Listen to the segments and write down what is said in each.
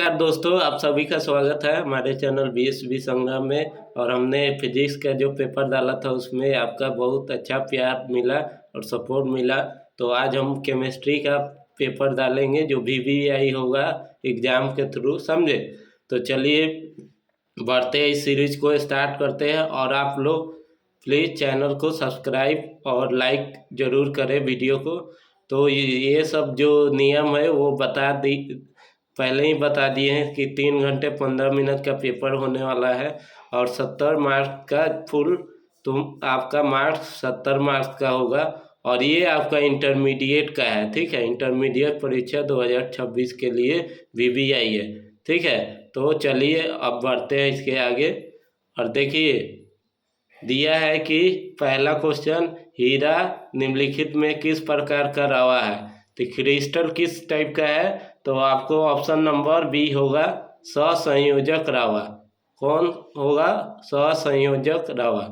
नमस्कार दोस्तों, आप सभी का स्वागत है हमारे चैनल BSB संग्राम में। और हमने फिजिक्स का जो पेपर डाला था उसमें आपका बहुत अच्छा प्यार मिला और सपोर्ट मिला। तो आज हम केमिस्ट्री का पेपर डालेंगे जो VVI होगा एग्ज़ाम के थ्रू, समझे। तो चलिए बढ़ते हैं, इस सीरीज को स्टार्ट करते हैं। और आप लोग प्लीज़ चैनल को सब्सक्राइब और लाइक ज़रूर करें वीडियो को। तो ये सब जो नियम है वो पहले ही बता दिए हैं कि 3 घंटे 15 मिनट का पेपर होने वाला है और 70 मार्क्स का फुल आपका मार्क्स 70 मार्क्स का होगा। और ये आपका इंटरमीडिएट का है, ठीक है। इंटरमीडिएट परीक्षा 2026 के लिए VVI है, ठीक है। तो चलिए अब बढ़ते हैं इसके आगे। और देखिए दिया है कि पहला क्वेश्चन, हीरा निम्नलिखित में किस प्रकार का रवा है। तो क्रिस्टल किस टाइप का है, तो आपको ऑप्शन नंबर बी होगा सहसंयोजक रवा। कौन होगा? सहसंयोजक रवा।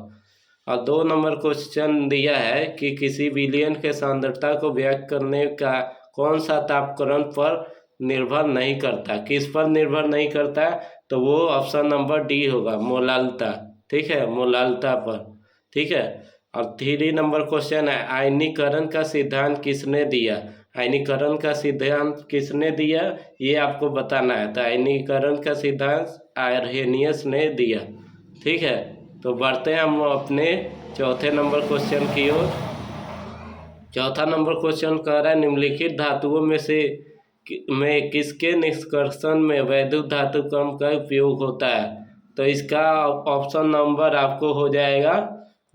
और 2 नंबर क्वेश्चन दिया है कि किसी विलयन के सांद्रता को व्यक्त करने का कौन सा तापक्रम पर निर्भर नहीं करता। किस पर निर्भर नहीं करता? तो वो ऑप्शन नंबर डी होगा, मोलालता, ठीक है, मोलालता पर, ठीक है। और 3 नंबर क्वेश्चन है, आयनीकरण का सिद्धांत किसने दिया। आयनीकरण का सिद्धांत किसने दिया ये आपको बताना है। तो आयनीकरण का सिद्धांत आर्हेनियस ने दिया, ठीक है। तो बढ़ते हैं हम अपने चौथे नंबर क्वेश्चन की ओर। चौथा नंबर क्वेश्चन कह रहा है, निम्नलिखित धातुओं में किसके निष्कर्षण में वैद्युत धातु कण का उपयोग होता है। तो इसका ऑप्शन नंबर आपको हो जाएगा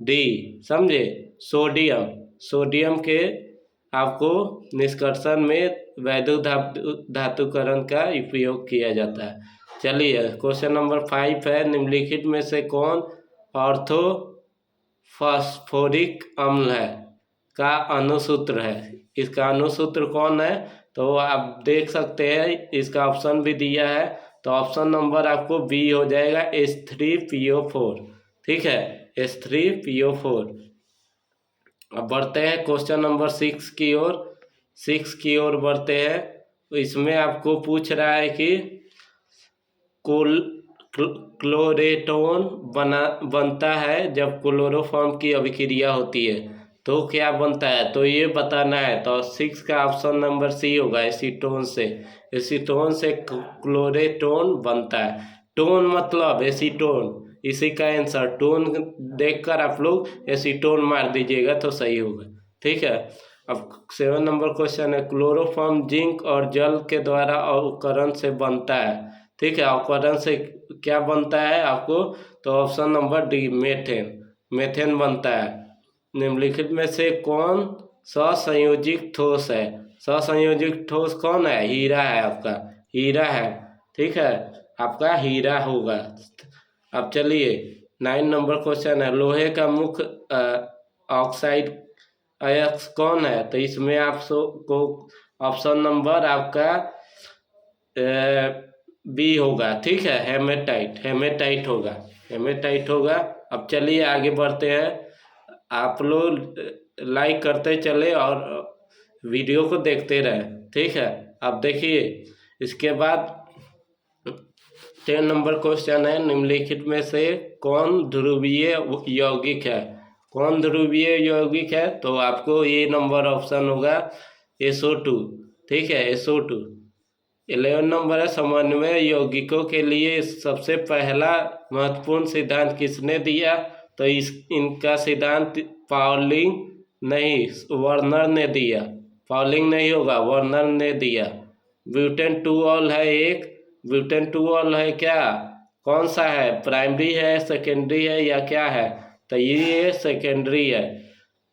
डी, समझे, सोडियम। सोडियम के आपको निष्कर्षण में वैद्युत धातुकरण का उपयोग किया जाता है। चलिए क्वेश्चन नंबर 5 है, निम्नलिखित में से कौन ऑर्थो फास्फोरिक अम्ल है का अणुसूत्र है। इसका अणुसूत्र कौन है? तो आप देख सकते हैं इसका ऑप्शन भी दिया है। तो ऑप्शन नंबर आपको बी हो जाएगा H3PO4, ठीक है, H3PO4। अब बढ़ते हैं क्वेश्चन नंबर 6 की ओर। 6 की ओर बढ़ते हैं। तो इसमें आपको पूछ रहा है कि क्लोरेटोन बनता है जब क्लोरोफॉर्म की अभिक्रिया होती है, तो क्या बनता है, तो ये बताना है। तो 6 का ऑप्शन नंबर सी होगा, एसीटोन से। एसीटोन से क्लोरेटोन बनता है। टोन मतलब एसीटोन, इसी का आंसर। टोन देखकर आप लोग एसीटोन मार दीजिएगा तो सही होगा, ठीक है। अब 7 नंबर क्वेश्चन है, क्लोरोफॉर्म जिंक और जल के द्वारा अवकरण से बनता है, ठीक है। अवकरण से क्या बनता है आपको? तो option number D, methane. Methane बनता है। निम्नलिखित में से कौन सहसंयोजिक ठोस है। सहसंयोजिक ठोस कौन है? हीरा है, आपका हीरा है, ठीक है, आपका हीरा होगा। अब चलिए 9 नंबर क्वेश्चन है, लोहे का मुख्य ऑक्साइड अयस्क कौन है। तो इसमें आपको ऑप्शन नंबर आपका बी होगा, ठीक है, हेमेटाइट। हेमेटाइट होगा, हेमेटाइट होगा। अब चलिए आगे बढ़ते हैं। आप लोग लाइक करते चले और वीडियो को देखते रहे, ठीक है। अब देखिए इसके बाद 10 नंबर क्वेश्चन है, निम्नलिखित में से कौन ध्रुवीय यौगिक है। कौन ध्रुवीय यौगिक है? तो आपको ये नंबर ऑप्शन होगा SO2, ठीक है, SO2। 11 नंबर है, समन्वय यौगिकों के लिए सबसे पहला महत्वपूर्ण सिद्धांत किसने दिया। तो इनका सिद्धांत पाउलिंग नहीं, वर्नर ने दिया। पाउलिंग नहीं होगा, वर्नर ने दिया। ब्यूटेन टू ऑल है एक, ब्यूटेन टू ऑल है क्या, कौन सा है, प्राइमरी है, सेकेंडरी है या क्या है? तो ये सेकेंडरी है।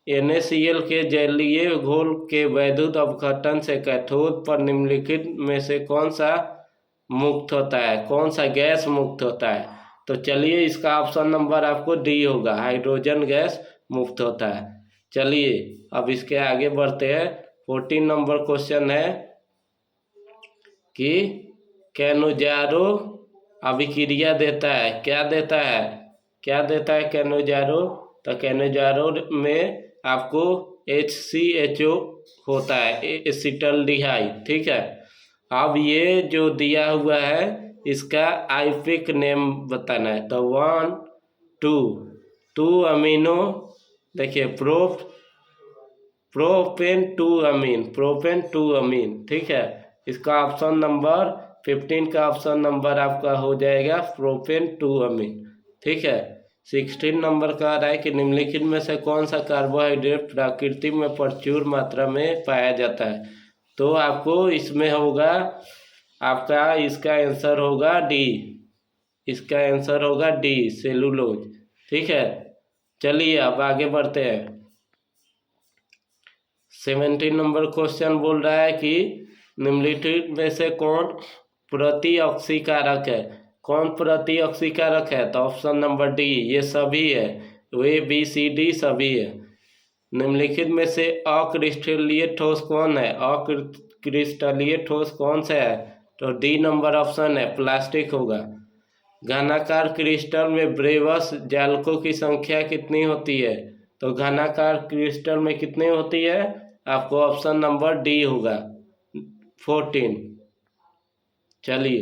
NaCl के जलीय घोल के वैद्युत अपघटन से कैथोड पर निम्नलिखित में से कौन सा मुक्त होता है, कौन सा गैस मुक्त होता है। तो चलिए इसका ऑप्शन नंबर आपको डी होगा, हाइड्रोजन गैस मुक्त होता है। चलिए अब इसके आगे बढ़ते हैं। 14 नंबर क्वेश्चन है कि कैनोजारो अभिक्रिया देता है, क्या देता है, क्या देता है कैनोजारो। तो कैनोजारो में आपको HCHO होता है, एसिटल्डिहाइड, ठीक है। अब ये जो दिया हुआ है इसका आईपिक नेम बताना है। तो 1 2 अमीनो, देखिए प्रोपेन टू अमीन, ठीक है। इसका ऑप्शन नंबर 15 का ऑप्शन नंबर आपका हो जाएगा प्रोपेन टू अमीन, ठीक है। 16 नंबर का आ रहा है कि निम्नलिखित में से कौन सा कार्बोहाइड्रेट प्रकृति में प्रचुर मात्रा में पाया जाता है। तो आपको इसमें होगा आपका, इसका आंसर होगा डी, इसका आंसर होगा डी, सेलुलोज, ठीक है। चलिए अब आगे बढ़ते हैं। 17 नंबर क्वेश्चन बोल रहा है कि निम्नलिखित में से कौन प्रतिऑक्सीकारक है। कौन प्रतिऑक्सीकारक है? तो ऑप्शन नंबर डी, ये सभी है, ए बी सी डी सभी है। निम्नलिखित में से अक्रिस्टलीय ठोस कौन है? अक्रिस्टलीय ठोस कौन सा है? तो डी नंबर ऑप्शन है, प्लास्टिक होगा। घनाकार क्रिस्टल में ब्रेवस जालकों की संख्या कितनी होती है? तो घनाकार क्रिस्टल में कितनी होती है? आपको ऑप्शन नंबर डी होगा, 14। चलिए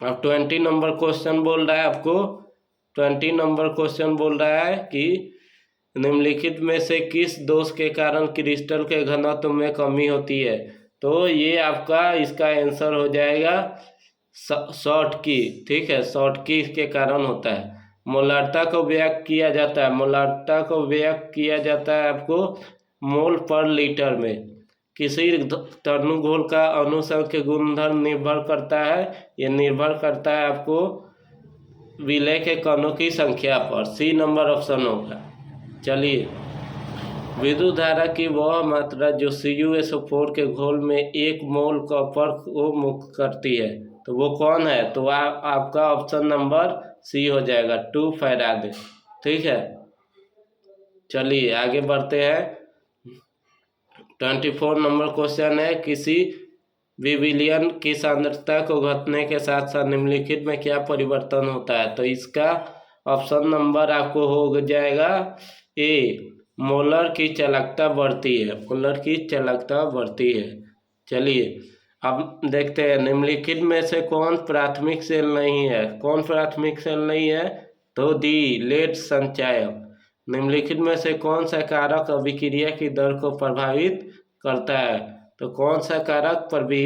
अब 20 नंबर क्वेश्चन बोल रहा है आपको, 20 नंबर क्वेश्चन बोल रहा है कि निम्नलिखित में से किस दोष के कारण क्रिस्टल के घनत्व में कमी होती है। तो ये आपका इसका आंसर हो जाएगा शॉर्ट की, ठीक है, शॉर्ट की के कारण होता है। मोलारता को व्यक्त किया जाता है, मोलारता को व्यक्त किया जाता है आपको मोल पर लीटर में। किसी तरणुघोल का अणुसंख्य गुणधर्म निर्भर करता है, ये निर्भर करता है आपको विलय के कणों की संख्या पर, सी नंबर ऑप्शन होगा। चलिए, विद्युत धारा की वह मात्रा जो CuSO4 के घोल में 1 मोल कॉपर को मुक्त करती है, तो वो कौन है? तो आपका ऑप्शन नंबर सी हो जाएगा, 2 फैराड, ठीक है। चलिए आगे बढ़ते हैं। 24 नंबर क्वेश्चन है, किसी विविलियन की सांद्रता को घटने के साथ साथ निम्नलिखित में क्या परिवर्तन होता है? तो इसका ऑप्शन नंबर आपको हो जाएगा ए, मोलर की चालकता बढ़ती है, मोलर की चालकता बढ़ती है। चलिए अब देखते हैं निम्नलिखित में से कौन प्राथमिक सेल नहीं है। कौन प्राथमिक सेल नहीं है? तो डी, लेड संचायक। निम्नलिखित में से कौन सा कारक अभिक्रिया की दर को प्रभावित करता है? तो कौन सा कारक पर भी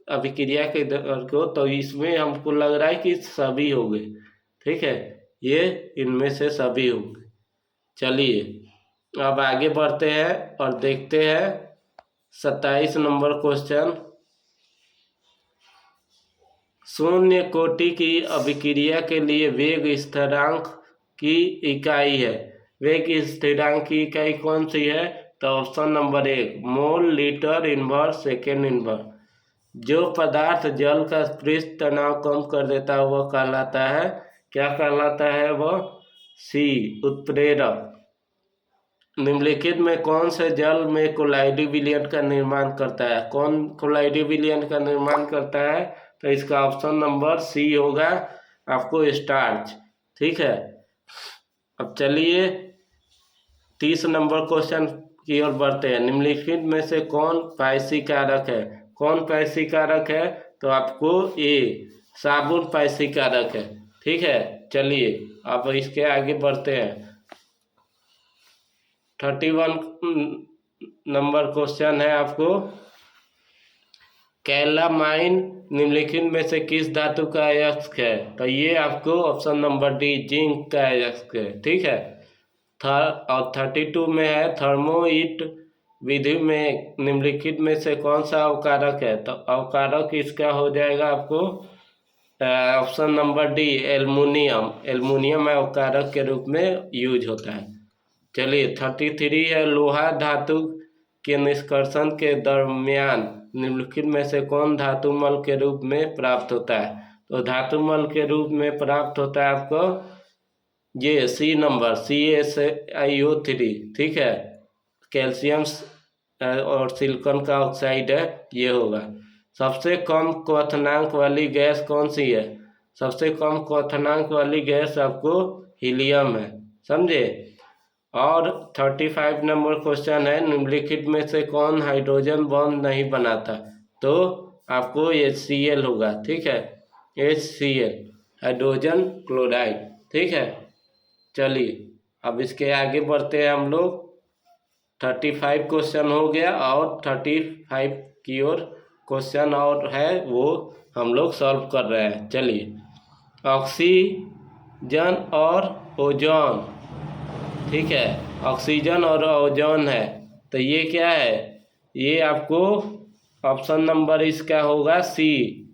अभिक्रिया की दर को, तो इसमें हमको लग रहा है कि सभी हो गए, ठीक है, ये इनमें से सभी होंगे। चलिए अब आगे बढ़ते हैं और देखते हैं 27 नंबर क्वेश्चन। शून्य कोटि की अभिक्रिया के लिए वेग स्थिरांक की इकाई है। वेग स्थिरांक की इकाई कौन सी है? तो option number 1, mole litre inverse second inverse. जो पदार्थ जल का पृष्ठ तनाव कम कर देता है वह कहलाता है, क्या कहलाता है वह? सी, उत्प्रेरक। निम्नलिखित में कौन से जल में कोलाइडी विलयन का निर्माण करता है? कौन कोलाइडी विलयन का निर्माण करता है? तो इसका ऑप्शन नंबर सी होगा आपको, स्टार्च, ठीक है। अब चलिए 30 नंबर क्वेश्चन की ओर बढ़ते हैं। निम्नलिखित में से कौन पायसी कारक है? कौन पायसी कारक है? तो आपको ए, साबुन पायसी कारक है, ठीक है। चलिए अब इसके आगे बढ़ते हैं। 31 नंबर क्वेश्चन है आपको, कैलामाइन निम्नलिखित में से किस धातु का अयस्क है? तो ये आपको ऑप्शन नंबर डी, जिंक का अयस्क है, ठीक है। और 32 में है, थर्मोइट विधि में निम्नलिखित में से कौन सा अवकारक है? तो अवकारक इसका हो जाएगा आपको option number D, aluminium. Aluminium अवकारक के रूप में यूज होता है। चलिए 33 है, लोहा धातु के निष्कर्षण के दरमियान निम्नलिखित में से कौन धातुमल के रूप में प्राप्त होता है? तो धातुमल के रूप में प्राप्त होता है आपको ये सी नंबर, CaSiO3, ठीक है। कैल्शियम और सिलिकॉन का ऑक्साइड है, ये होगा। सबसे कम क्वथनांक वाली गैस कौन सी है? सबसे कम क्वथनांक वाली गैस आपको हीलियम है, समझे। और 35 नंबर क्वेश्चन है, निम्नलिखित में से कौन हाइड्रोजन बॉन्ड नहीं बनाता? तो आपको HCl होगा, ठीक है, HCl हाइड्रोजन क्लोराइड, ठीक है। चलिए अब इसके आगे बढ़ते हैं हम लोग। 35 क्वेश्चन हो गया और 35 की ओर क्वेश्चन और है वो हम लोग सॉल्व कर रहे हैं। चलिए, ऑक्सीजन और ओजोन, ठीक है, ऑक्सीजन और ओजोन है, तो ये क्या है? ये आपको ऑप्शन नंबर इसका होगा सी,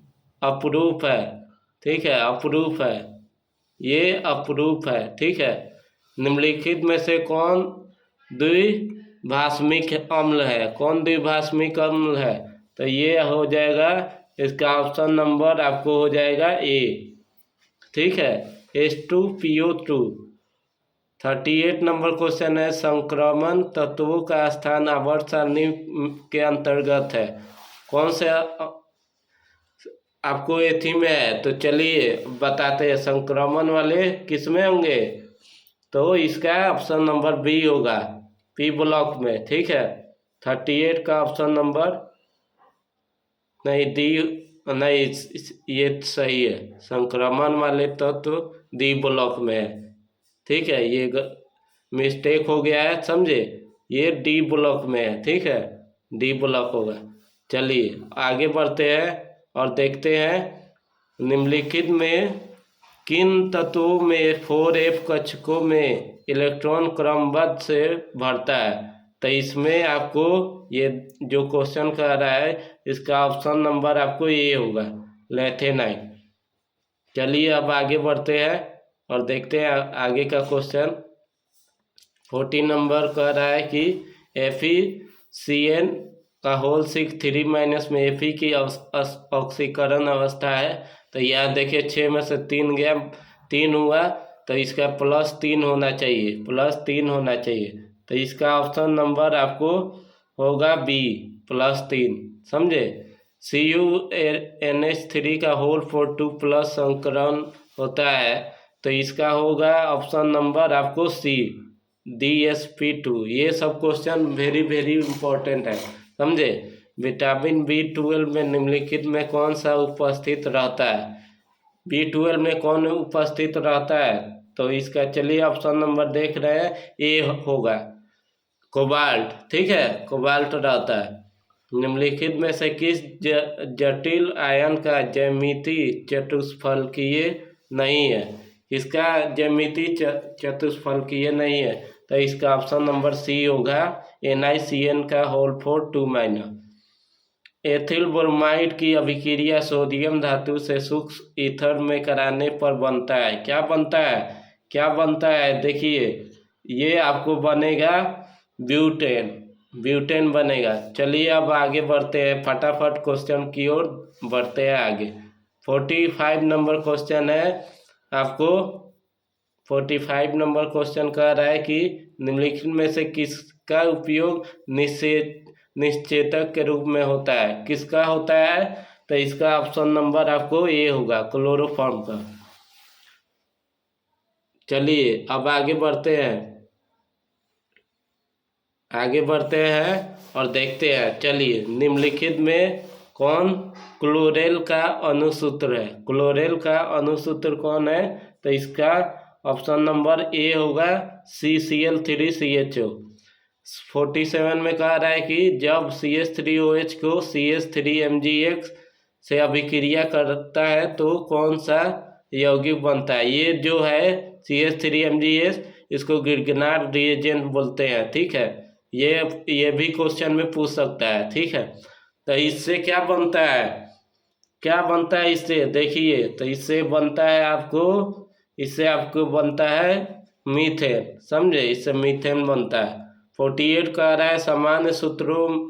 अप्रूफ है, ठीक है, अप्रूफ है, ये अप्रूफ है, ठीक है। निम्नलिखित में से कौन द्विभाषमिक अम्ल है? कौन द्विभाषमिक अम्ल है? तो ये हो जाएगा, इसका ऑप्शन नंबर आपको हो जाएगा ए, ठीक है, H2PO2। 38 नंबर क्वेश्चन है, संक्रमण तत्वों का स्थान आवर्त सारणी के अंतर्गत है, कौन से आपको एथी में है? तो चलिए बताते हैं, संक्रमण वाले किस में होंगे? तो इसका ऑप्शन नंबर बी होगा, पी ब्लॉक में, ठीक है। 38 का ऑप्शन नंबर नहीं, डी नहीं, ये सही है, संक्रमण वाले तत्व डी ब्लॉक में है, ठीक है, ये मिस्टेक हो गया है, समझे, ये डी ब्लॉक में है, ठीक है, डी ब्लॉक होगा। चलिए आगे बढ़ते हैं और देखते हैं, निम्नलिखित में किन तत्वों में 4f कक्षकों में इलेक्ट्रॉन क्रमबद्ध से भरता है? तो इसमें आपको ये जो क्वेश्चन कह रहा है, इसका ऑप्शन नंबर आपको ये होगा, लैथेनाइड। चलिए अब आगे बढ़ते हैं और देखते हैं आगे का क्वेश्चन। 14 नंबर कह रहा है कि FeCN का होल 6 3 में Fe की ऑक्सीकरण अवस्था है, तो यहाँ देखिए 6 में से 3 गया, 3 हुआ, तो इसका +3 होना चाहिए, +3 होना चाहिए, तो इसका ऑप्शन नंबर आपको होगा बी, +3, समझे। CuNH3 का होल 4 2+ संकरण होता है, तो इसका होगा ऑप्शन नंबर आपको सी, DsP2। ये सब क्वेश्चन वेरी वेरी इंपॉर्टेंट है, समझे। विटामिन B12 में निम्नलिखित में कौन सा उपस्थित रहता है? B12 में कौन उपस्थित रहता है? तो इसका चलिए ऑप्शन नंबर देख रहे हैं, ए होगा, कोबाल्ट, ठीक है, कोबाल्ट रहता है। निम्नलिखित में से किस जटिल आयन का ज्यामिति चतुष्फलकीय नहीं है? इसका ज्यामिति चतुष्फलकीय नहीं है, तो इसका ऑप्शन नंबर सी होगा, NiCN का होल 4 2। एथिल ब्रोमाइड की अभिक्रिया सोडियम धातु से सूक्ष्म ईथर में कराने पर बनता है, क्या बनता है? क्या बनता है? देखिए ये आपको बनेगा ब्यूटेन, ब्यूटेन बनेगा। चलिए अब आगे बढ़ते हैं, फटाफट क्वेश्चन की ओर बढ़ते हैं आगे। 45 नंबर क्वेश्चन है आपको, 45 नंबर क्वेश्चन कह रहा है कि निम्नलिखित में से किसका उपयोग निश्चेतक के रूप में होता है? किसका होता है? तो इसका ऑप्शन नंबर आपको ये होगा, क्लोरोफॉर्म का। चलिए अब आगे बढ़ते हैं, आगे बढ़ते हैं और देखते हैं। चलिए निम्नलिखित में कौन क्लोरेल का अणुसूत्र है? क्लोरेल का अणुसूत्र कौन है? तो इसका ऑप्शन नंबर ए होगा, CCl3CHO। 47 में कह रहा है कि जब CH3OH को CH3MgX से अभिक्रिया करता है तो कौन सा यौगिक बनता है? ये जो है CH3MgS, इसको गिरगिनार रिएजेंट बोलते हैं, ठीक है, ये भी क्वेश्चन में पूछ सकता है, ठीक है। तो इससे क्या बनता है? क्या बनता है इससे? देखिए, तो इससे बनता है आपको, इससे आपको बनता है मीथेन, समझे, इससे मीथेन बनता है। 48 कह रहा है, सामान्य सूत्रों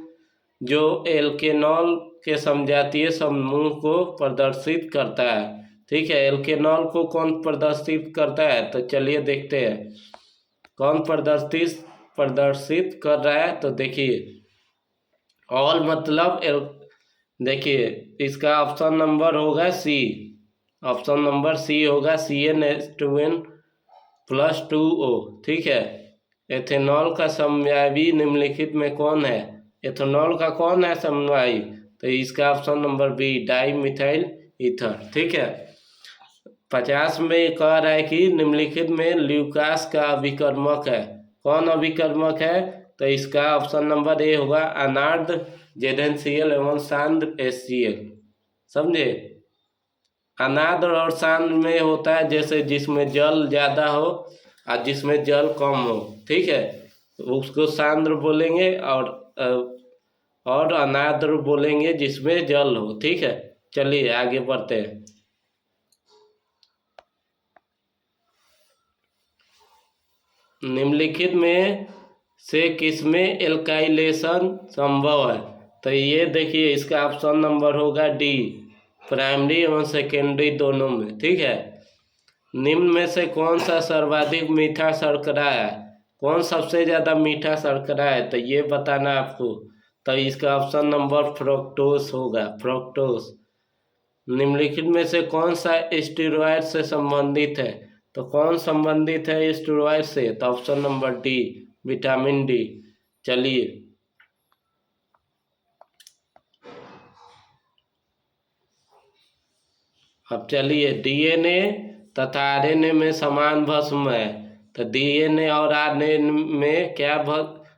जो एल्केनॉल के समजातीय समूह को प्रदर्शित करता है, ठीक है, एल्केनॉल को कौन प्रदर्शित करता है? तो चलिए देखते हैं कौन प्रदर्शित कर रहा है। तो देखिए ऑल मतलब देखिए इसका ऑप्शन नंबर होगा सी, ऑप्शन नंबर सी होगा, CnH2n+2O, ठीक है, एथेनॉल का समवायी निम्नलिखित में कौन है? एथेनॉल का कौन है समवायी? तो इसका option number B, dimethyl ether. ठीक है। 50 में कह रहा है कि निम्नलिखित में ल्यूकास का अभिकर्मक है। कौन अभिकर्मक है? तो इसका ऑप्शन नंबर ए होगा, अनार्द ZnCl एवं सांद्र HCl। समझे? अनार्द्र और सांद्र में होता है जैसे जिसमें जल ज़्यादा हो और जिसमें जल कम हो। ठीक है, उसको सांद्र बोलेंगे और अनार्द्र बोलेंगे जिसमें जल हो। ठीक है, चलिए आगे बढ़ते हैं। निम्नलिखित में से किसमें एल्काइलेशन संभव है? तो ये देखिए, इसका ऑप्शन नंबर होगा डी, प्राइमरी एवं सेकेंडरी दोनों में। ठीक है। निम्न में से कौन सा सर्वाधिक मीठा शर्करा है? कौन सबसे ज़्यादा मीठा शर्करा है? तो ये बताना आपको। तो इसका ऑप्शन नंबर फ्रक्टोस होगा, फ्रक्टोस। निम्नलिखित में से कौन सा स्टेरॉयड से संबंधित है? तो कौन संबंधित है स्टेरॉयड से? तो option number D, vitamin D. चलिए अब चलिए, डीएनए तथा आरएनए में समान भस्म है। तो डीएनए और आरएनए में क्या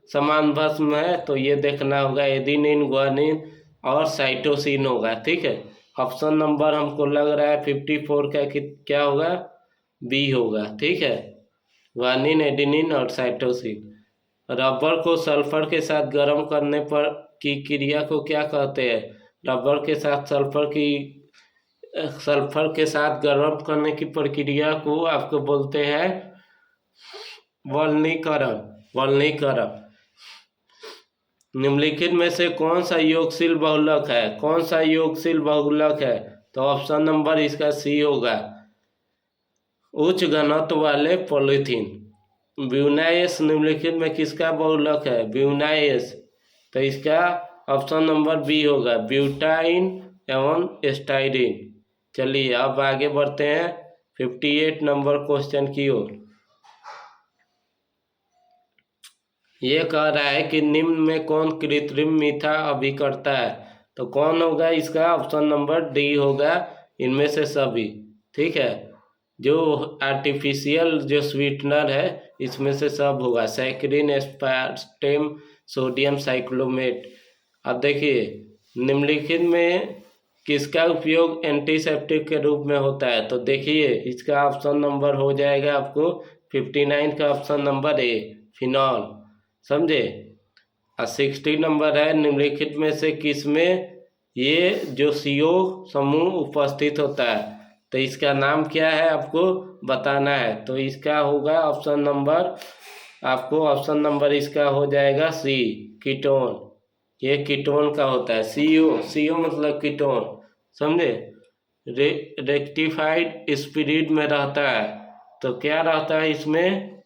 समान भस्म है? तो ये देखना होगा, एडेनिन, ग्वानिन और साइटोसिन होगा। ठीक है। ऑप्शन नंबर हमको लग रहा है 54 का क्या होगा? बी होगा। ठीक है, ग्वानिन, एडेनिन और साइटोसिन। रबर को सल्फर के साथ गर्म करने पर की क्रिया को क्या कहते हैं? रबर के साथ सल्फर के साथ गर्म करने की प्रक्रिया को आपको बोलते हैं वल्नीकरण, वल्नीकरण। निम्नलिखित में से कौन सा योगशील बहुलक है? कौन सा योगशील बहुलक है? तो ऑप्शन नंबर इसका सी होगा, उच्च घनत्व वाले पॉलीथीन। ब्यूनाइस निम्नलिखित में किसका बहुलक है? ब्यूनाइस। तो इसका ऑप्शन नंबर बी होगा, ब्यूटाइन एवं स्टाइरिन। चलिए अब आगे बढ़ते हैं 58 नंबर क्वेश्चन की ओर। ये कह रहा है कि निम्न में कौन कृत्रिम मीठा अभिकर्ता है? तो कौन होगा इसका? ऑप्शन नंबर डी होगा, इनमें से सभी। ठीक है, जो आर्टिफिशियल जो स्वीटनर है इसमें से सब होगा, सैकरिन, एस्पार्टेम, सोडियम साइक्लोमेट। अब देखिए, निम्नलिखित में किसका उपयोग एंटीसेप्टिक के रूप में होता है? तो देखिए, इसका ऑप्शन नंबर हो जाएगा आपको 59 का ऑप्शन नंबर ए, फिनॉल। समझे? और 60 नंबर है, निम्नलिखित में से किसमें ये जो CO समूह उपस्थित होता है? तो इसका नाम क्या है आपको बताना है। तो इसका होगा ऑप्शन नंबर, आपको ऑप्शन नंबर इसका हो जाएगा सी, कीटोन। ये कीटोन का होता है, CO मतलब कीटोन। समझे? रेक्टिफाइड स्पिरिट में रहता है। तो क्या रहता है इसमें?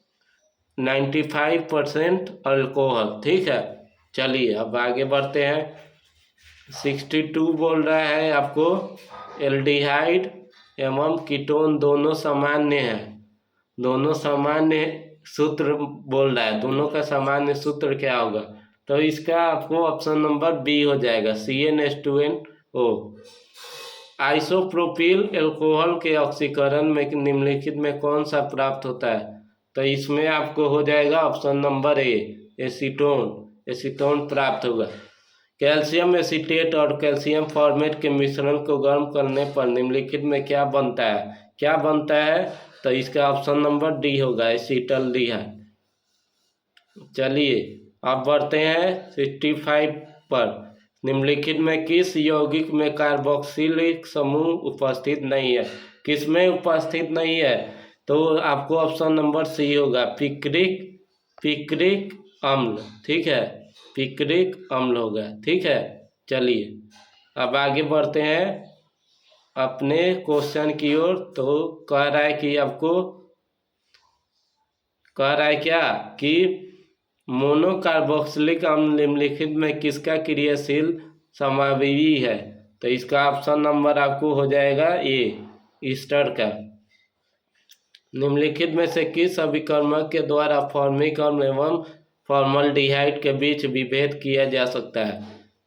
95% अल्कोहल। ठीक है, चलिए अब आगे बढ़ते हैं। 62 बोल रहा है आपको, एल्डिहाइड एवं कीटोन दोनों सामान्य है। दोनों सामान्य सूत्र बोल रहा है, दोनों का सामान्य सूत्र क्या होगा? तो इसका आपको ऑप्शन नंबर बी हो जाएगा, CnH2nO। आइसोप्रोपिल एल्कोहल के ऑक्सीकरण में निम्नलिखित में कौन सा प्राप्त होता है? तो इसमें आपको हो जाएगा option number A, acetone. Acetone प्राप्त होगा। कैल्शियम एसीटेट और कैल्शियम फॉर्मेट के मिश्रण को गर्म करने पर निम्नलिखित में क्या बनता है? क्या बनता है? तो इसका ऑप्शन नंबर डी होगा, एसीटल्डिहाइड। चलिए अब बढ़ते हैं 65 पर। निम्नलिखित में किस यौगिक में कार्बोक्सिलिक समूह उपस्थित नहीं है? किस में उपस्थित नहीं है? तो आपको ऑप्शन नंबर सी होगा, पिक्रिक अम्ल। ठीक है, पिक्रिक अम्ल होगा। ठीक है, चलिए अब आगे बढ़ते हैं अपने क्वेश्चन की ओर। तो कह रहा है कि आपको कह रहा है क्या कि मोनोकार्बोक्सिलिक अम्ल निम्नलिखित में किसका क्रियाशील समावयवी है? तो इसका ऑप्शन नंबर आपको हो जाएगा ए, ईस्टर का। निम्नलिखित में से किस अभिकर्मक के द्वारा फॉर्मिक अम्ल एवं फॉर्मल्डिहाइड के बीच विभेद किया जा सकता है?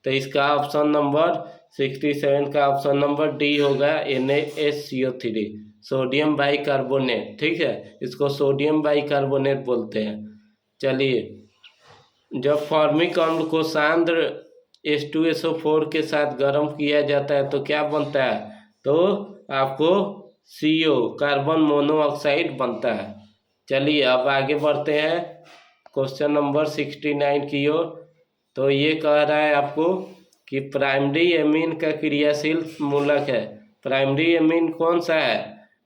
तो इसका ऑप्शन नंबर 67 का ऑप्शन नंबर डी होगा, NaSCO3, सोडियम बाइकार्बोनेट। ठीक है, इसको सोडियम बाइकार्बोनेट बोलते हैं। चलिए, जब फॉर्मिक अम्ल को सांद्र H2SO4 के साथ गर्म किया जाता है तो क्या बनता है? तो आपको CO, कार्बन मोनोऑक्साइड बनता है। चलिए अब आगे बढ़ते हैं क्वेश्चन नंबर 69 की ओर। तो ये कह रहा है आपको कि प्राइमरी एमीन का क्रियाशील मूलक है। प्राइमरी एमीन कौन सा है?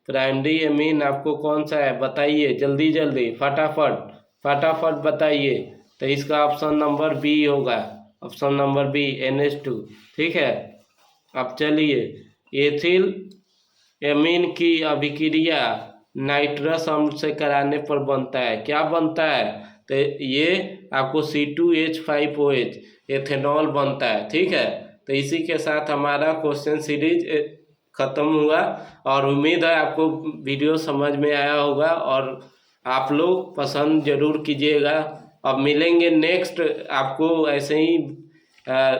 प्राइमरी एमीन आपको कौन सा है बताइए, जल्दी जल्दी, फटाफट फटाफट बताइए। तो इसका ऑप्शन नंबर बी होगा, ऑप्शन नंबर बी, NH2। ठीक है, अब चलिए, एथिल एमीन की अभिक्रिया नाइट्रस अम्ल से कराने पर बनता है, क्या बनता है? तो ये आपको C2H5OH एथेनॉल बनता है। ठीक है, तो इसी के साथ हमारा क्वेश्चन सीरीज ख़त्म हुआ और उम्मीद है आपको वीडियो समझ में आया होगा और आप लोग पसंद ज़रूर कीजिएगा। अब मिलेंगे नेक्स्ट, आपको ऐसे ही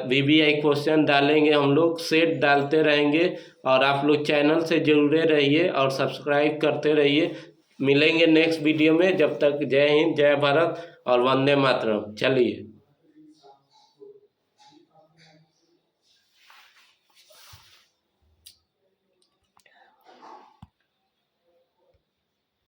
VBI क्वेश्चन डालेंगे, हम लोग सेट डालते रहेंगे और आप लोग चैनल से जुड़े रहिए और सब्सक्राइब करते रहिए। मिलेंगे नेक्स्ट वीडियो में, जब तक जय हिंद, जय भारत और वंदे मातरम। चलिए।